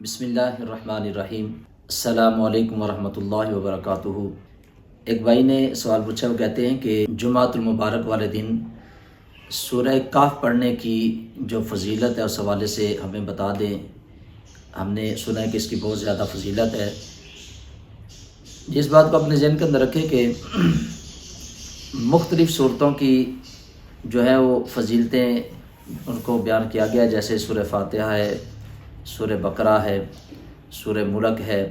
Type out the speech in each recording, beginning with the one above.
بسم اللہ الرحمن الرحیم۔ السلام علیکم ورحمۃ اللہ وبرکاتہ۔ ایک بھائی نے سوال پوچھا، وہ کہتے ہیں کہ جمعۃ المبارک والے دن سورہ کہف پڑھنے کی جو فضیلت ہے اس حوالے سے ہمیں بتا دیں۔ ہم نے سنا ہے کہ اس کی بہت زیادہ فضیلت ہے۔ جس بات کو اپنے ذہن کے اندر رکھیں کہ مختلف صورتوں کی جو ہے وہ فضیلتیں ان کو بیان کیا گیا، جیسے سورہ فاتحہ ہے، سورہ بقرہ ہے، سورہ ملک ہے،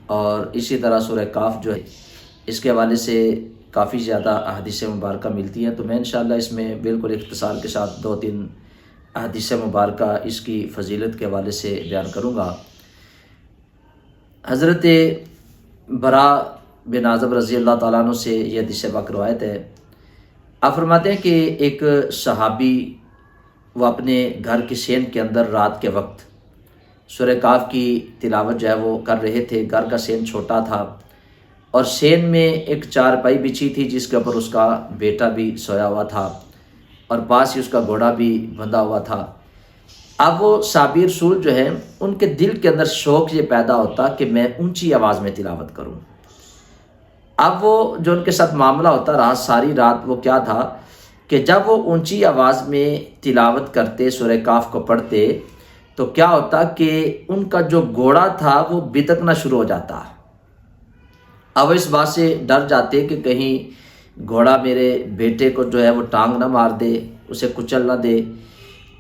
اور اسی طرح سورہ کہف جو ہے اس کے حوالے سے کافی زیادہ احادیث مبارکہ ملتی ہیں۔ تو میں انشاءاللہ اس میں بالکل اختصار کے ساتھ 2-3 احادیث مبارکہ اس کی فضیلت کے حوالے سے بیان کروں گا۔ حضرت براء بن عازب رضی اللہ تعالیٰ عنہ سے یہ حدیث پاک روایت ہے۔ آپ فرماتے ہیں کہ ایک صحابی وہ اپنے گھر کی صحن کے اندر رات کے وقت سورہ کہف کی تلاوت جو ہے وہ کر رہے تھے۔ گھر کا صحن چھوٹا تھا اور صحن میں ایک چارپائی بچھی تھی جس کے اوپر اس کا بیٹا بھی سویا ہوا تھا اور پاس ہی اس کا گھوڑا بھی بندھا ہوا تھا۔ اب وہ صحابی رسول جو ہے ان کے دل کے اندر شوق یہ پیدا ہوتا کہ میں اونچی آواز میں تلاوت کروں۔ اب وہ جو ان کے ساتھ معاملہ ہوتا رہا ساری رات، وہ کیا تھا کہ جب وہ اونچی آواز میں تلاوت کرتے، سورہ کہف کو پڑھتے، تو کیا ہوتا کہ ان کا جو گھوڑا تھا وہ بتکنا شروع ہو جاتا۔ اب اس بات سے ڈر جاتے کہ کہیں گھوڑا میرے بیٹے کو جو ہے وہ ٹانگ نہ مار دے، اسے کچل نہ دے،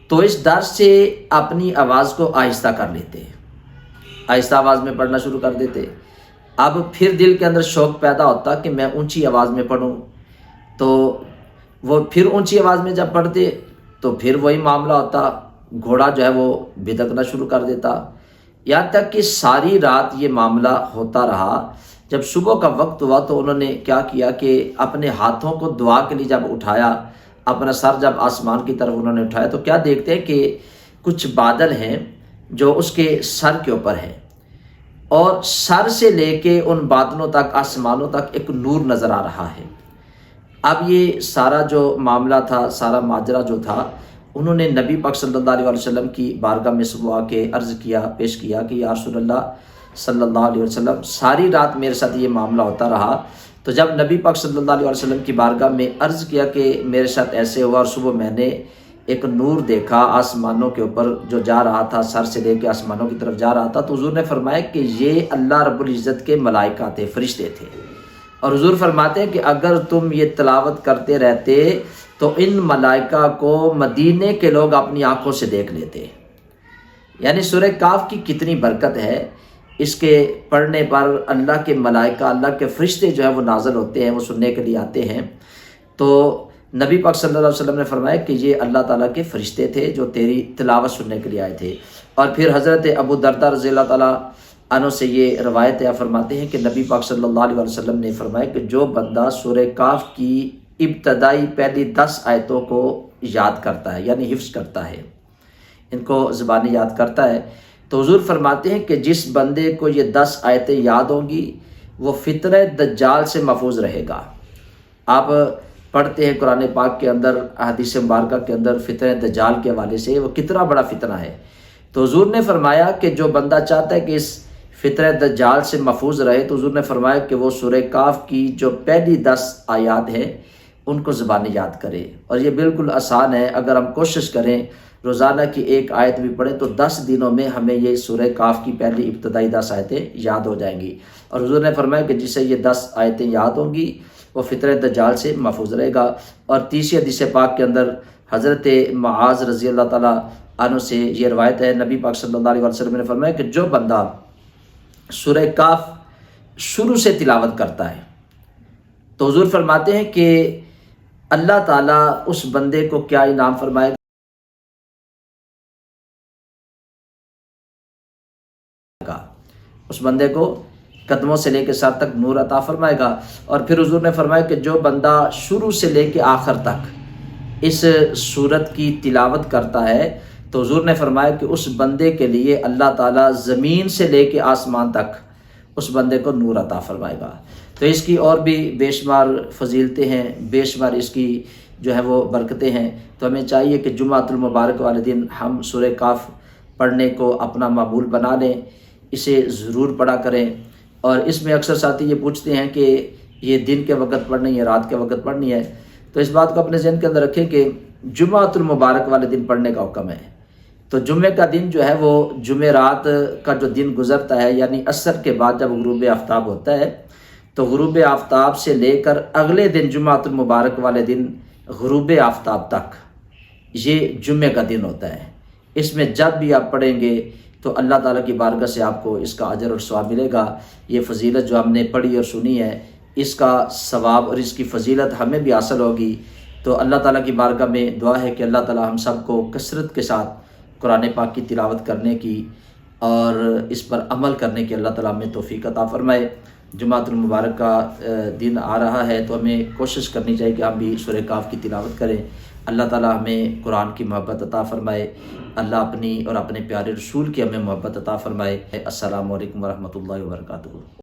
تو اس ڈر سے اپنی آواز کو آہستہ کر لیتے، آہستہ آواز میں پڑھنا شروع کر دیتے۔ اب پھر دل کے اندر شوق پیدا ہوتا کہ میں اونچی آواز میں پڑھوں، تو وہ پھر اونچی آواز میں جب پڑھتے تو پھر وہی معاملہ ہوتا، گھوڑا جو ہے وہ بھدکنا شروع کر دیتا، یہاں تک کہ ساری رات یہ معاملہ ہوتا رہا۔ جب صبح کا وقت ہوا تو انہوں نے کیا کیا کہ اپنے ہاتھوں کو دعا کے لیے جب اٹھایا، اپنا سر جب آسمان کی طرف انہوں نے اٹھایا، تو کیا دیکھتے ہیں کہ کچھ بادل ہیں جو اس کے سر کے اوپر ہیں، اور سر سے لے کے ان بادلوں تک، آسمانوں تک ایک نور نظر آ رہا ہے۔ اب یہ سارا جو معاملہ تھا، سارا ماجرا جو تھا، انہوں نے نبی پاک صلی اللہ علیہ وسلم کی بارگاہ میں صبح آ کے عرض کیا، پیش کیا کہ یا رسول اللہ صلی اللہ علیہ وسلم، ساری رات میرے ساتھ یہ معاملہ ہوتا رہا۔ تو جب نبی پاک صلی اللہ علیہ وسلم کی بارگاہ میں عرض کیا کہ میرے ساتھ ایسے ہوا، اور صبح میں نے ایک نور دیکھا آسمانوں کے اوپر جو جا رہا تھا، سر سے لے کے آسمانوں کی طرف جا رہا تھا، تو حضور نے فرمایا کہ یہ اللہ رب العزت کے ملائکہ تھے، فرشتے تھے۔ اور حضور فرماتے ہیں کہ اگر تم یہ تلاوت کرتے رہتے تو ان ملائکہ کو مدینے کے لوگ اپنی آنکھوں سے دیکھ لیتے۔ یعنی سورہ کہف کی کتنی برکت ہے، اس کے پڑھنے پر اللہ کے ملائکہ، اللہ کے فرشتے جو ہے وہ نازل ہوتے ہیں، وہ سننے کے لیے آتے ہیں۔ تو نبی پاک صلی اللہ علیہ وسلم نے فرمایا کہ یہ اللہ تعالیٰ کے فرشتے تھے جو تیری تلاوت سننے کے لیے آئے تھے۔ اور پھر حضرت ابو درداء رضی اللہ تعالیٰ عنہ سے یہ روایت ہے، فرماتے ہیں کہ نبی پاک صلی اللہ علیہ وسلم نے فرمایا کہ جو بندہ سورہ کہف کی ابتدائی پہلی 10 آیتوں کو یاد کرتا ہے، یعنی حفظ کرتا ہے، ان کو زبانی یاد کرتا ہے، تو حضور فرماتے ہیں کہ جس بندے کو یہ 10 آیتیں یاد ہوں گی وہ فتنہ دجال سے محفوظ رہے گا۔ آپ پڑھتے ہیں قرآن پاک کے اندر، احادیث مبارکہ کے اندر فتنہ دجال کے حوالے سے وہ کتنا بڑا فتنہ ہے۔ تو حضور نے فرمایا کہ جو بندہ چاہتا ہے کہ اس فتنہ دجال سے محفوظ رہے، تو حضور نے فرمایا کہ وہ سورہ کہف کی جو پہلی 10 آیات ہیں ان کو زبانی یاد کرے۔ اور یہ بالکل آسان ہے، اگر ہم کوشش کریں روزانہ کی ایک آیت بھی پڑھیں تو 10 دنوں میں ہمیں یہ سورہ کہف کی پہلی ابتدائی 10 آیتیں یاد ہو جائیں گی۔ اور حضور نے فرمایا کہ جسے یہ 10 آیتیں یاد ہوں گی وہ فتنہ دجال سے محفوظ رہے گا۔ اور تیسری حدیث پاک کے اندر حضرت معاذ رضی اللہ تعالیٰ عنہ سے یہ روایت ہے، نبی پاک صلی اللہ علیہ وسلم نے فرمایا کہ جو بندہ سورہ کہف شروع سے تلاوت کرتا ہے تو حضور فرماتے ہیں کہ اللہ تعالیٰ اس بندے کو کیا انعام فرمائے گا، اس بندے کو قدموں سے لے کے سر تک نور عطا فرمائے گا۔ اور پھر حضور نے فرمایا کہ جو بندہ شروع سے لے کے آخر تک اس سورت کی تلاوت کرتا ہے تو حضور نے فرمایا کہ اس بندے کے لیے اللہ تعالیٰ زمین سے لے کے آسمان تک اس بندے کو نور عطا فرمائے گا۔ تو اس کی اور بھی بے شمار فضیلتیں ہیں، بے شمار اس کی جو ہے وہ برکتیں ہیں۔ تو ہمیں چاہیے کہ جمعۃ المبارک والے دن ہم سورہ کہف پڑھنے کو اپنا معمول بنا لیں، اسے ضرور پڑھا کریں۔ اور اس میں اکثر ساتھی یہ پوچھتے ہیں کہ یہ دن کے وقت پڑھنی ہے، رات کے وقت پڑھنی ہے، تو اس بات کو اپنے ذہن کے اندر رکھیں کہ جمعۃ المبارک والے دن پڑھنے کا حکم ہے۔ تو جمعے کا دن جو ہے وہ جمعرات کا جو دن گزرتا ہے، یعنی عصر کے بعد جب غروب آفتاب ہوتا ہے، تو غروب آفتاب سے لے کر اگلے دن جمعۃ المبارک والے دن غروب آفتاب تک یہ جمعے کا دن ہوتا ہے۔ اس میں جب بھی آپ پڑھیں گے تو اللہ تعالیٰ کی بارگاہ سے آپ کو اس کا اجر اور ثواب ملے گا۔ یہ فضیلت جو ہم نے پڑھی اور سنی ہے، اس کا ثواب اور اس کی فضیلت ہمیں بھی حاصل ہوگی۔ تو اللہ تعالیٰ کی بارگاہ میں دعا ہے کہ اللہ تعالیٰ ہم سب کو کثرت کے ساتھ قرآن پاک کی تلاوت کرنے کی اور اس پر عمل کرنے کی اللہ تعالیٰ ہمیں توفیق عطا فرمائے۔ جمعۃ المبارک کا دن آ رہا ہے تو ہمیں کوشش کرنی چاہیے کہ ہم بھی سورہ کاف کی تلاوت کریں۔ اللہ تعالیٰ ہمیں قرآن کی محبت عطا فرمائے، اللہ اپنی اور اپنے پیارے رسول کی ہمیں محبت عطا فرمائے۔ السلام علیکم ورحمۃ اللہ وبرکاتہ۔